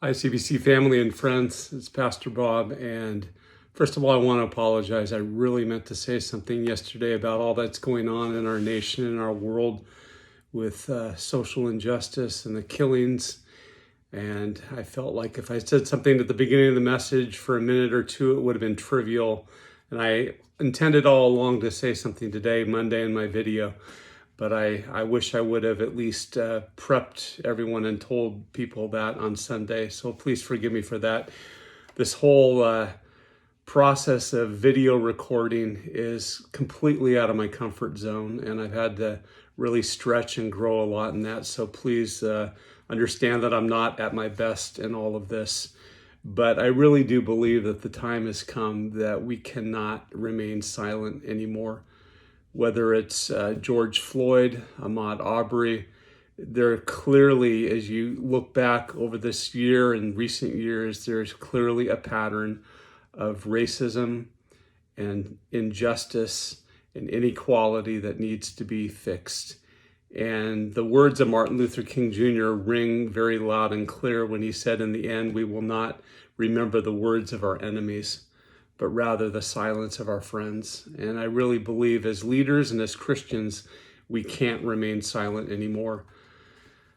Hi, CBC family and friends. It's Pastor Bob. And first of all, I want to apologize. I really meant to say something yesterday about all that's going on in our nation and our world with social injustice and the killings. And I felt like if I said something at the beginning of the message for a minute or two, it would have been trivial. And I intended all along to say something today, Monday, in my video. But I wish I would have at least prepped everyone and told people that on Sunday. So please forgive me for that. This whole process of video recording is completely out of my comfort zone, and I've had to really stretch and grow a lot in that. So please understand that I'm not at my best in all of this. But I really do believe that the time has come that we cannot remain silent anymore. Whether it's George Floyd, Ahmaud Arbery, there clearly, as you look back over this year and recent years, there's clearly a pattern of racism and injustice and inequality that needs to be fixed. And the words of Martin Luther King Jr. ring very loud and clear when he said, in the end, we will not remember the words of our enemies, but rather the silence of our friends. And I really believe as leaders and as Christians, we can't remain silent anymore.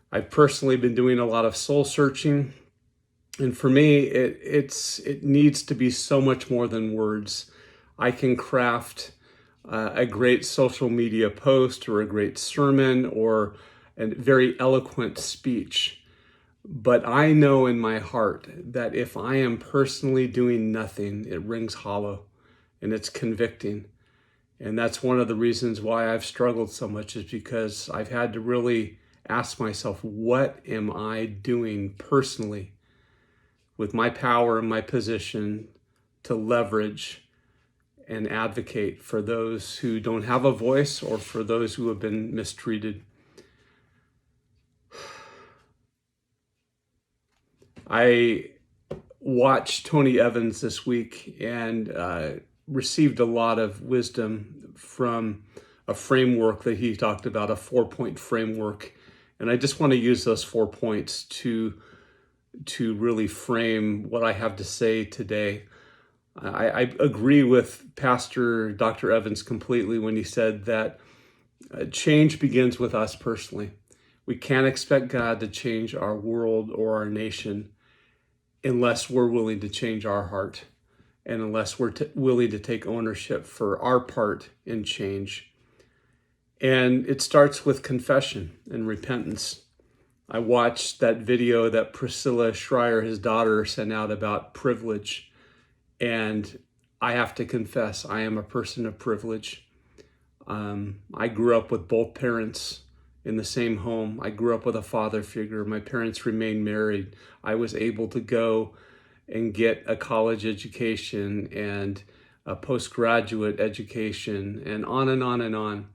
I've personally been doing a lot of soul searching. And for me, it needs to be so much more than words. I can craft a great social media post or a great sermon or a very eloquent speech. But I know in my heart that if I am personally doing nothing, it rings hollow and it's convicting. And that's one of the reasons why I've struggled so much, is because I've had to really ask myself, what am I doing personally with my power and my position to leverage and advocate for those who don't have a voice or for those who have been mistreated? I watched Tony Evans this week and received a lot of wisdom from a framework that he talked about, a 4-point framework. And I just want to use those 4 points to really frame what I have to say today. I agree with Pastor Dr. Evans completely when he said that change begins with us personally. We can't expect God to change our world or our nation unless we're willing to change our heart and unless we're willing to take ownership for our part in change. And it starts with confession and repentance. I watched that video that Priscilla Schreier, his daughter, sent out about privilege. And I have to confess, I am a person of privilege. I grew up with both parents in the same home. I grew up with a father figure. My parents remained married. I was able to go and get a college education and a postgraduate education and on and on and on.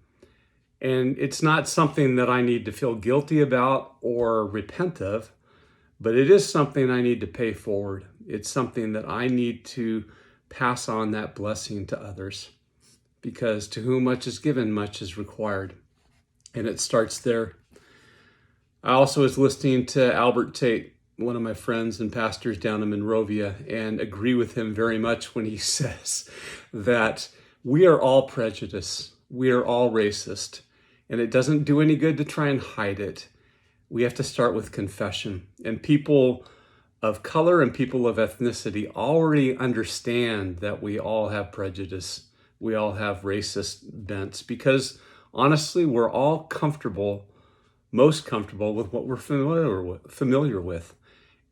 And it's not something that I need to feel guilty about or repent of, but it is something I need to pay forward. It's something that I need to pass on that blessing to others, because to whom much is given, much is required. And it starts there. I also was listening to Albert Tate, one of my friends and pastors down in Monrovia, and agree with him very much when he says that we are all prejudiced. We are all racist. And it doesn't do any good to try and hide it. We have to start with confession. And people of color and people of ethnicity already understand that we all have prejudice. We all have racist bents, because honestly, we're all most comfortable with what we're familiar with.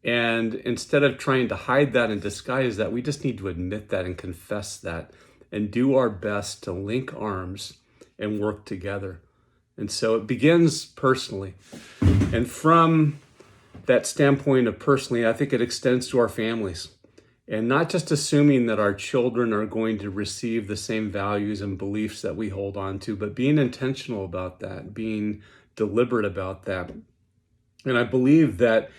And instead of trying to hide that and disguise that, we just need to admit that and confess that and do our best to link arms and work together. And so it begins personally. And from that standpoint of personally, I think it extends to our families. And not just assuming that our children are going to receive the same values and beliefs that we hold on to, but being intentional about that, being deliberate about that. And I believe that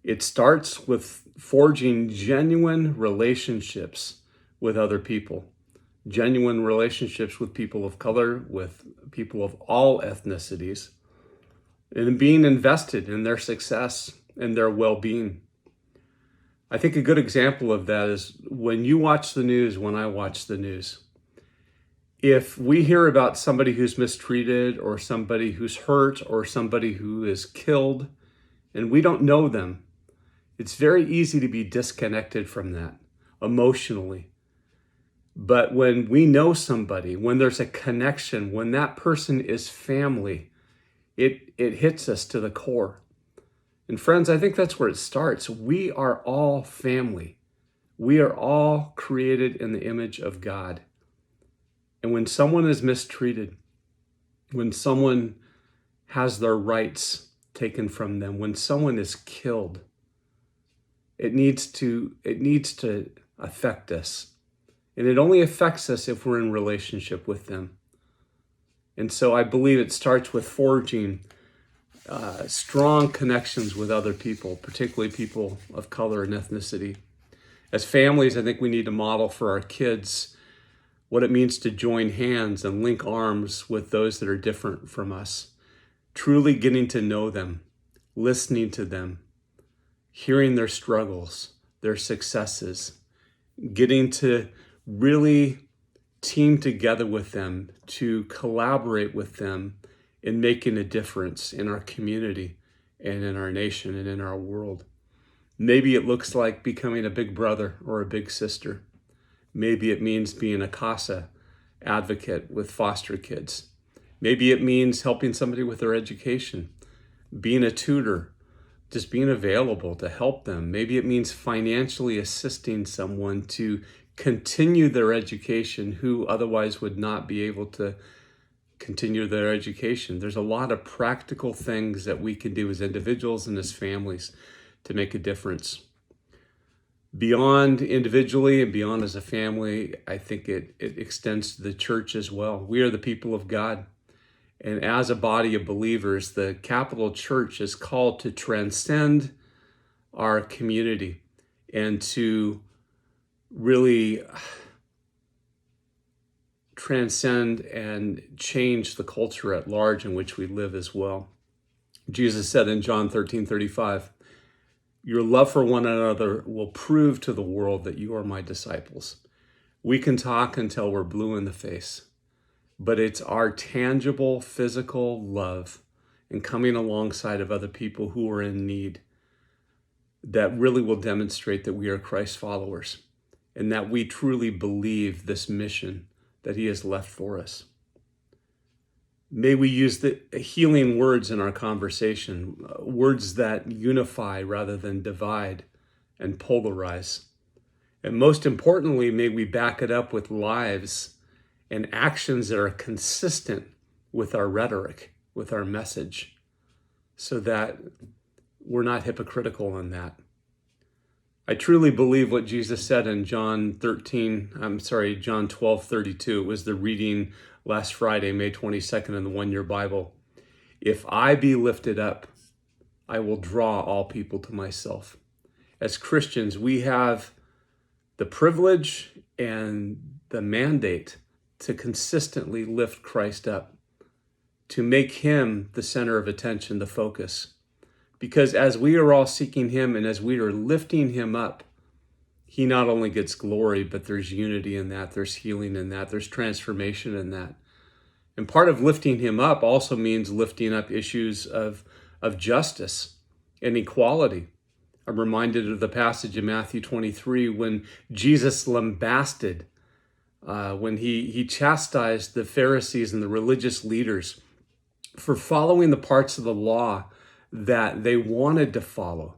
it starts with forging genuine relationships with other people, genuine relationships with people of color, with people of all ethnicities, and being invested in their success and their well-being. I think a good example of that is when you watch the news, when I watch the news. If we hear about somebody who's mistreated or somebody who's hurt or somebody who is killed and we don't know them, it's very easy to be disconnected from that emotionally. But when we know somebody, when there's a connection, when that person is family, it hits us to the core. And friends, I think that's where it starts. We are all family. We are all created in the image of God. And when someone is mistreated, when someone has their rights taken from them, when someone is killed, it needs to affect us. And it only affects us if we're in relationship with them. And so I believe it starts with forging strong connections with other people, particularly people of color and ethnicity. As families, I think we need to model for our kids what it means to join hands and link arms with those that are different from us, truly getting to know them, listening to them, hearing their struggles, their successes, getting to really team together with them, to collaborate with them in making a difference in our community and in our nation and in our world. Maybe it looks like becoming a big brother or a big sister. Maybe it means being a CASA advocate with foster kids. Maybe it means helping somebody with their education, being a tutor, just being available to help them. Maybe it means financially assisting someone to continue their education who otherwise would not be able to continue their education. There's a lot of practical things that we can do as individuals and as families to make a difference. Beyond individually and beyond as a family, I think it extends to the church as well. We are the people of God. And as a body of believers, the capital church is called to transcend our community and to really transcend and change the culture at large in which we live as well. Jesus said in John 13:35, "Your love for one another will prove to the world that you are my disciples." We can talk until we're blue in the face, but it's our tangible, physical love and coming alongside of other people who are in need that really will demonstrate that we are Christ followers and that we truly believe this mission that he has left for us. May we use the healing words in our conversation, words that unify rather than divide and polarize. And most importantly, may we back it up with lives and actions that are consistent with our rhetoric, with our message, so that we're not hypocritical in that. I truly believe what Jesus said in John 12:32. It was the reading last Friday, May 22nd, in the One Year Bible. "If I be lifted up, I will draw all people to myself." As Christians, we have the privilege and the mandate to consistently lift Christ up, to make him the center of attention, the focus. Because as we are all seeking him and as we are lifting him up, he not only gets glory, but there's unity in that, there's healing in that, there's transformation in that. And part of lifting him up also means lifting up issues of justice and equality. I'm reminded of the passage in Matthew 23 when Jesus lambasted, when he chastised the Pharisees and the religious leaders for following the parts of the law that they wanted to follow,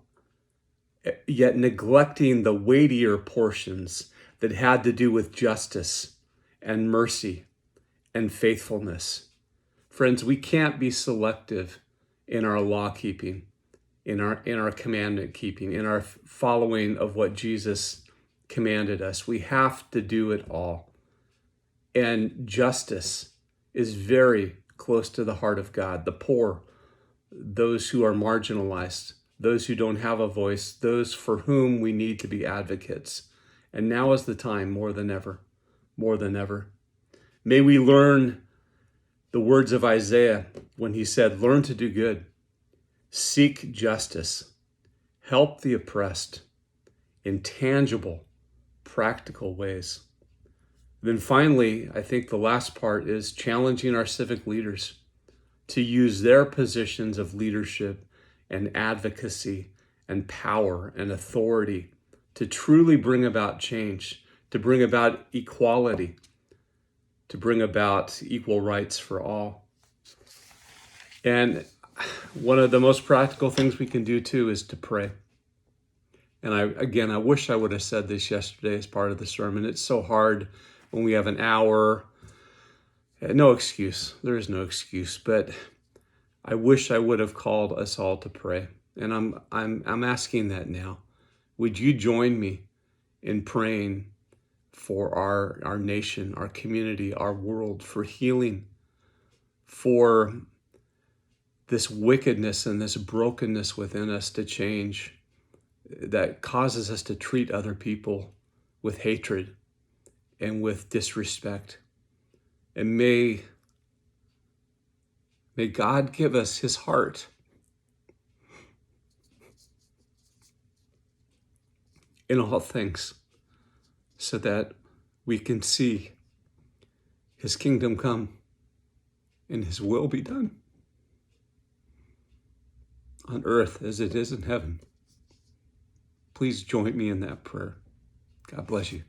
yet neglecting the weightier portions that had to do with justice and mercy and faithfulness. Friends, we can't be selective in our law keeping, in our commandment keeping, in our following of what Jesus commanded us. We have to do it all. And justice is very close to the heart of God. The poor, those who are marginalized, those who don't have a voice, those for whom we need to be advocates. And now is the time more than ever, more than ever. May we learn the words of Isaiah when he said, "Learn to do good, seek justice, help the oppressed, in tangible, practical ways. Then finally, I think the last part is challenging our civic leaders to use their positions of leadership and advocacy and power and authority to truly bring about change, to bring about equality, to bring about equal rights for all. And one of the most practical things we can do too is to pray. And I wish I would have said this yesterday as part of the sermon. It's so hard when we have an hour. No excuse. There is no excuse. But I wish I would have called us all to pray. And I'm asking that now. Would you join me in praying for our nation, our community, our world, for healing, for this wickedness and this brokenness within us to change, that causes us to treat other people with hatred and with disrespect. And may God give us his heart in all things so that we can see his kingdom come and his will be done on earth as it is in heaven. Please join me in that prayer. God bless you.